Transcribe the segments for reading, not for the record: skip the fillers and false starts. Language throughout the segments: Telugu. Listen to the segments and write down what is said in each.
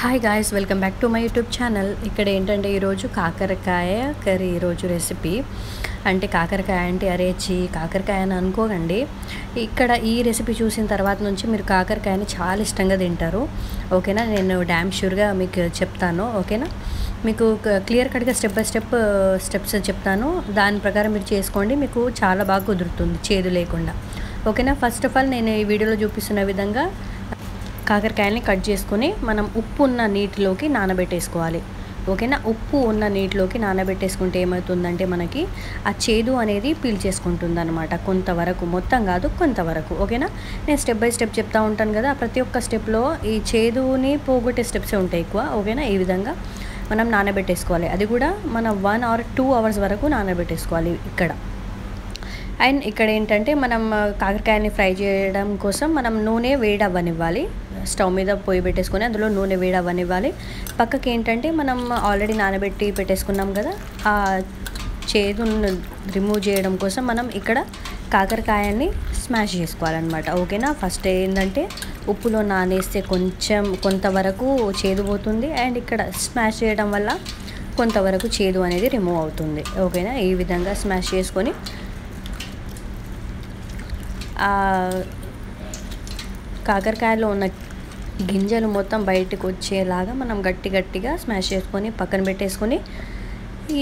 Hi guys, welcome back to my YouTube channel. ఇక్కడ ఏంటంటే ఈరోజు కాకరకాయ కర్రీ ఈరోజు రెసిపీ. అంటే కాకరకాయ అంటే అరేచి కాకరకాయ అని అనుకోకండి. ఇక్కడ ఈ రెసిపీ చూసిన తర్వాత నుంచి మీరు కాకరకాయని చాలా ఇష్టంగా తింటారు. ఓకేనా, నేను డ్యామ్ షూర్గా మీకు చెప్తాను. ఓకేనా, మీకు క్లియర్ కట్గా స్టెప్ బై స్టెప్స్ చెప్తాను. దాని ప్రకారం మీరు చేసుకోండి, మీకు చాలా బాగా కుదురుతుంది చేదు లేకుండా. ఓకేనా, ఫస్ట్ ఆఫ్ ఆల్ నేను ఈ వీడియోలో చూపిస్తున్న విధంగా కాకరకాయల్ని కట్ చేసుకొని మనం ఉప్పు ఉన్న నీటిలోకి నానబెట్టేసుకోవాలి. ఓకేనా, ఉప్పు ఉన్న నీటిలోకి నానబెట్టేసుకుంటే ఏమవుతుందంటే మనకి ఆ చేదు అనేది పీల్చేసుకుంటుంది అనమాట. కొంతవరకు, మొత్తం కాదు కొంతవరకు. ఓకేనా, నేను స్టెప్ బై స్టెప్ చెప్తూ ఉంటాను కదా, ప్రతి ఒక్క స్టెప్లో ఈ చేదుని పోగొట్టే స్టెప్సే ఉంటాయి ఎక్కువ. ఓకేనా, ఈ విధంగా మనం నానబెట్టేసుకోవాలి. అది కూడా మనం 1 or 2 hours వరకు నానబెట్టేసుకోవాలి ఇక్కడ. అండ్ ఇక్కడ ఏంటంటే మనం కాకరకాయని ఫ్రై చేయడం కోసం మనం నూనె వేడవ్వనివ్వాలి. స్టవ్ మీద పొయ్యి పెట్టేసుకొని అందులో నూనె వేడవ్వనివ్వాలి. పక్కకి ఏంటంటే మనం ఆల్రెడీ నానబెట్టి పెట్టేసుకున్నాం కదా, ఆ చేదును రిమూవ్ చేయడం కోసం మనం ఇక్కడ కాకరకాయని స్మాష్ చేసుకోవాలన్నమాట. ఓకేనా, ఫస్ట్ ఏంటంటే ఉప్పులో నానేస్తే కొంతవరకు చేదు పోతుంది. అండ్ ఇక్కడ స్మాష్ చేయడం వల్ల కొంతవరకు చేదు అనేది రిమూవ్ అవుతుంది. ఓకేనా, ఈ విధంగా స్మాష్ చేసుకొని కాకరకాయలో ఉన్న గింజలు మొత్తం బయటకు వచ్చేలాగా మనం గట్టిగా స్మాష్ చేసుకొని పక్కన పెట్టేసుకొని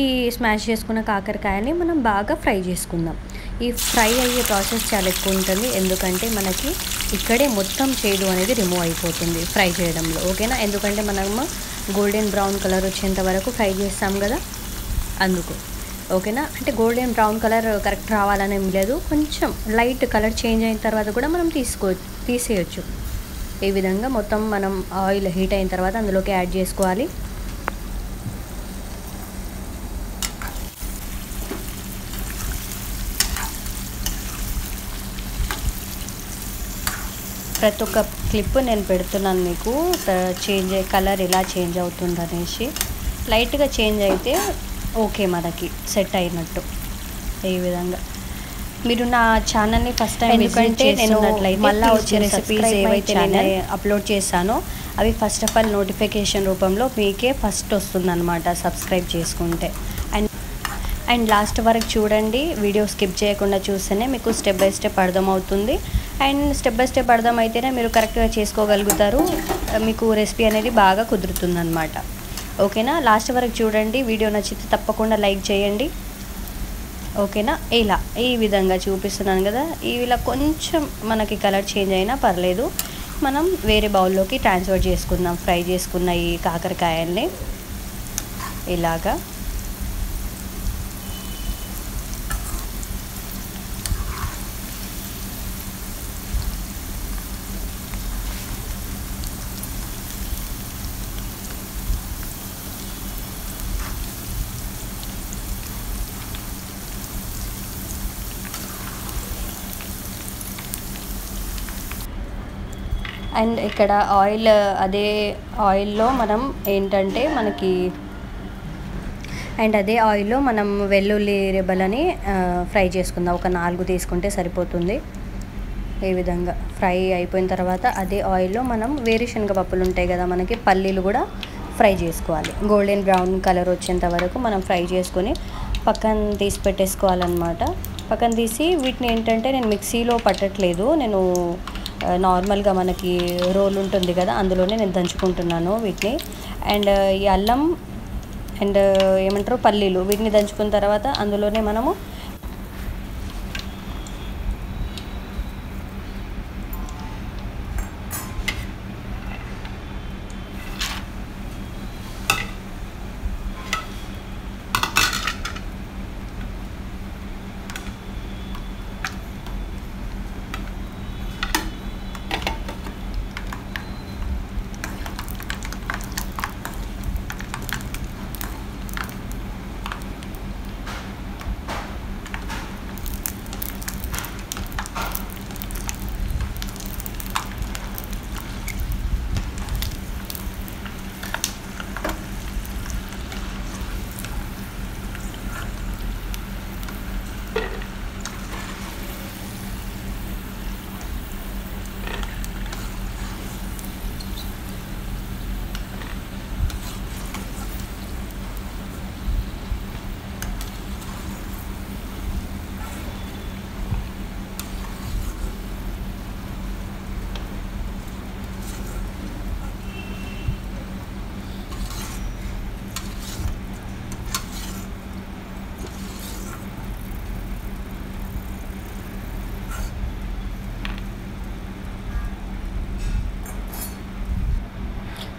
ఈ స్మాష్ చేసుకున్న కాకరకాయని మనం బాగా ఫ్రై చేసుకుందాం. ఈ ఫ్రై అయ్యే ప్రాసెస్ చాలా ఎక్కువ ఉంటుంది, ఎందుకంటే మనకి ఇక్కడే మొత్తం చేదు అనేది రిమూవ్ అయిపోతుంది ఫ్రై చేయడంలో. ఓకేనా, ఎందుకంటే మనము గోల్డెన్ బ్రౌన్ కలర్ వచ్చేంత వరకు ఫ్రై చేస్తాం కదా, అందుకు. ఓకేనా, అంటే గోల్డెన్ బ్రౌన్ కలర్ కరెక్ట్ రావాలని ఏం లేదు, కొంచెం లైట్ కలర్ చేంజ్ అయిన తర్వాత కూడా మనం తీసేయచ్చు. ఈ విధంగా మొత్తం మనం ఆయిల్ హీట్ అయిన తర్వాత అందులోకి యాడ్ చేసుకోవాలి. ప్రతి ఒక్క క్లిప్ నేను పెడుతున్నాను మీకు, కలర్ ఇలా చేంజ్ అవుతుంది అనేసి. లైట్గా చేంజ్ అయితే ఓకే, మనకి సెట్ అయినట్టు. ఈ విధంగా మీరు నా ఛానల్ని ఫస్ట్ టైం ఎందుకంటే నేను మళ్ళీ వచ్చే రెసిపీస్ ఏవైతే నేను అప్లోడ్ చేశానో అవి ఫస్ట్ ఆఫ్ ఆల్ నోటిఫికేషన్ రూపంలో మీకే ఫస్ట్ వస్తుందన్నమాట, సబ్స్క్రైబ్ చేసుకుంటే. అండ్ లాస్ట్ వరకు చూడండి, వీడియో స్కిప్ చేయకుండా చూస్తేనే మీకు స్టెప్ బై స్టెప్ అర్థమవుతుంది. అండ్ స్టెప్ బై స్టెప్ అర్థమైతేనే మీరు కరెక్ట్గా చేసుకోగలుగుతారు, మీకు రెసిపీ అనేది బాగా కుదురుతుందన్నమాట. ఓకేనా, లాస్ట్ వరకు చూడండి. వీడియో నచ్చితే తప్పకుండా లైక్ చేయండి. ఓకేనా, ఈ విధంగా చూపిస్తున్నాను కదా, ఇలా కొంచెం మనకి కలర్ చేంజ్ అయినా పర్లేదు, మనం వేరే బౌల్లోకి ట్రాన్స్ఫర్ చేసుకుందాం. ఫ్రై చేసుకున్న ఈ కాకరకాయల్ని ఇలాగా అండ్ ఇక్కడ అదే ఆయిల్లో మనం ఏంటంటే అదే ఆయిల్లో మనం వెల్లుల్లి రెబ్బలని ఫ్రై చేసుకుందాం. ఒక 4 తీసుకుంటే సరిపోతుంది. ఈ విధంగా ఫ్రై అయిపోయిన తర్వాత అదే ఆయిల్లో మనం వేరుశనగ పప్పులు ఉంటాయి కదా, మనకి పల్లీలు కూడా ఫ్రై చేసుకోవాలి. గోల్డెన్ బ్రౌన్ కలర్ వచ్చేంత వరకు మనం ఫ్రై చేసుకొని పక్కన తీసి పెట్టేసుకోవాలన్నమాట. పక్కన తీసి వీటిని ఏంటంటే నేను మిక్సీలో పట్టట్లేదు, నేను నార్మల్గా మనకి రోల్ ఉంటుంది కదా, అందులోనే నేను దంచుకుంటున్నాను వీటిని. అండ్ ఈ అల్లం అండ్ పల్లీలు వీటిని దంచుకున్న తర్వాత అందులోనే మనము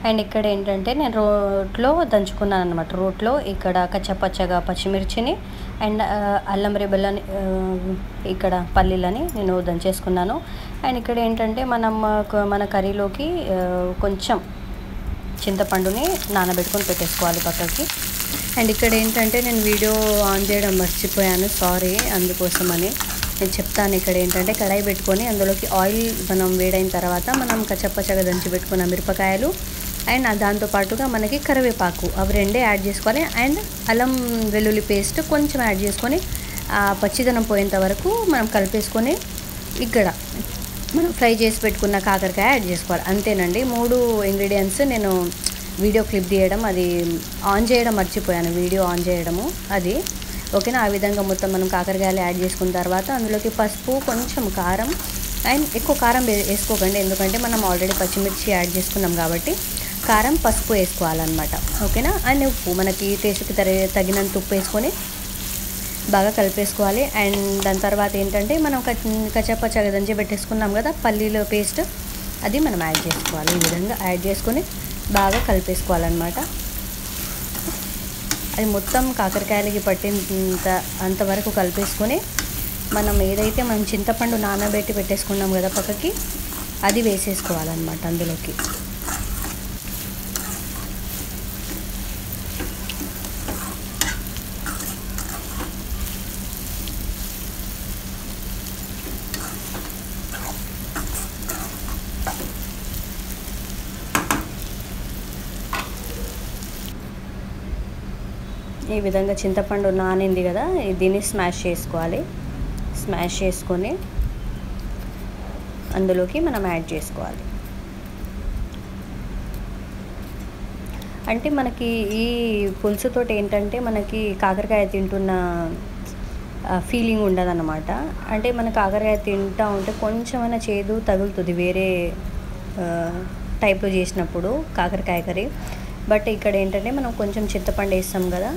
అండ్ ఇక్కడ ఏంటంటే నేను రోట్లో దంచుకున్నాను అనమాట. రోట్లో ఇక్కడ కచ్చపచ్చగా పచ్చిమిర్చిని అండ్ అల్లం రెబ్బలని ఇక్కడ పల్లీలని నేను దంచేసుకున్నాను. అండ్ ఇక్కడ ఏంటంటే మన కర్రీలోకి కొంచెం చింతపండుని నానబెట్టుకొని పెట్టేసుకోవాలి పక్కకి. అండ్ ఇక్కడ ఏంటంటే నేను వీడియో ఆన్ చేయడం మర్చిపోయాను, సారీ. అందుకోసమని నేను చెప్తాను. ఇక్కడ ఏంటంటే కడాయి పెట్టుకొని అందులోకి ఆయిల్ మనం వేడైన తర్వాత మనం కచ్చపచ్చగా దంచి పెట్టుకున్న మిరపకాయలు అండ్ దాంతోపాటుగా మనకి కరివేపాకు అవి రెండే యాడ్ చేసుకోవాలి. అండ్ అల్లం వెల్లుల్లి పేస్ట్ కొంచెం యాడ్ చేసుకొని పచ్చిదనం పోయేంత వరకు మనం కలిపేసుకొని ఇక్కడ మనం ఫ్రై చేసి పెట్టుకున్న కాకరకాయ యాడ్ చేసుకోవాలి. అంతేనండి. 3 ఇంగ్రీడియంట్స్. నేను వీడియో క్లిప్ తీయడం అది ఆన్ చేయడం మర్చిపోయాను, వీడియో ఆన్ చేయడము అది. ఓకేనా. ఆ విధంగా మొత్తం మనం కాకరకాయలు యాడ్ చేసుకున్న తర్వాత అందులోకి పసుపు, కొంచెం కారం. అండ్ ఎక్కువ కారం వేసుకోకండి, ఎందుకంటే మనం ఆల్రెడీ పచ్చిమిర్చి యాడ్ చేసుకున్నాం కాబట్టి కారం పసుపు వేసుకోవాలన్నమాట. ఓకేనా. అండ్ ఉప్పు మనకి టేస్ట్కి తగినంత ఉప్పు వేసుకొని బాగా కలిపేసుకోవాలి. అండ్ దాని తర్వాత ఏంటంటే మనం కచ్చపచ్చగా దంచి పెట్టేసుకున్నాం కదా పల్లీల పేస్ట్, అది మనం యాడ్ చేసుకోవాలి. ఈ విధంగా యాడ్ చేసుకొని బాగా కలిపేసుకోవాలన్నమాట. అది మొత్తం కాకరకాయలకి అంతవరకు కలిపేసుకొని మనం ఏదైతే మనం చింతపండు నానబెట్టి పెట్టేసుకున్నాం కదా పక్కకి, అది వేసేసుకోవాలన్నమాట అందులోకి. ఈ విధంగా చింతపండు నానింది కదా, దీన్ని స్మాష్ చేసుకోవాలి. స్మాష్ చేసుకొని అందులోకి మనం యాడ్ చేసుకోవాలి. అంటే మనకి ఈ పులుసుతోటి ఏంటంటే మనకి కాకరకాయ తింటున్న ఫీలింగ్ ఉండదన్నమాట. అంటే మన కాకరకాయ తింటూ ఉంటే కొంచెమైనా చేదు తగులుతుంది వేరే టైప్లో చేసినప్పుడు కాకరకాయ కర్రీ. బట్ ఇక్కడ ఏంటంటే మనం కొంచెం చింతపండు వేస్తాం కదా,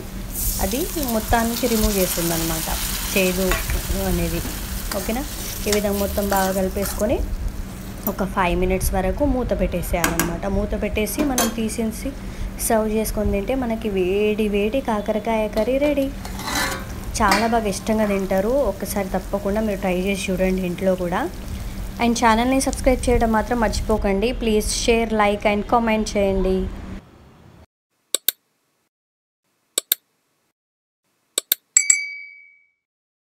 అది మొత్తానికి రిమూవ్ చేస్తుంది అనమాట చేదు అనేది. ఓకేనా. ఈ విధంగా మొత్తం బాగా కలిపేసుకొని ఒక 5 మినిట్స్ వరకు మూత పెట్టేసేయాలన్నమాట. మూత పెట్టేసి మనం తీసేసి సర్వ్ చేసుకొని తింటే మనకి వేడి వేడి కాకరకాయ కర్రీ రెడీ. చాలా బాగా ఇష్టంగా తింటారు. ఒక్కసారి తప్పకుండా మీరు ట్రై చేసి చూడండి ఇంట్లో కూడా. అండ్ ఛానల్ని సబ్స్క్రైబ్ చేయడం మాత్రం మర్చిపోకండి. Please share, like and comment చేయండి.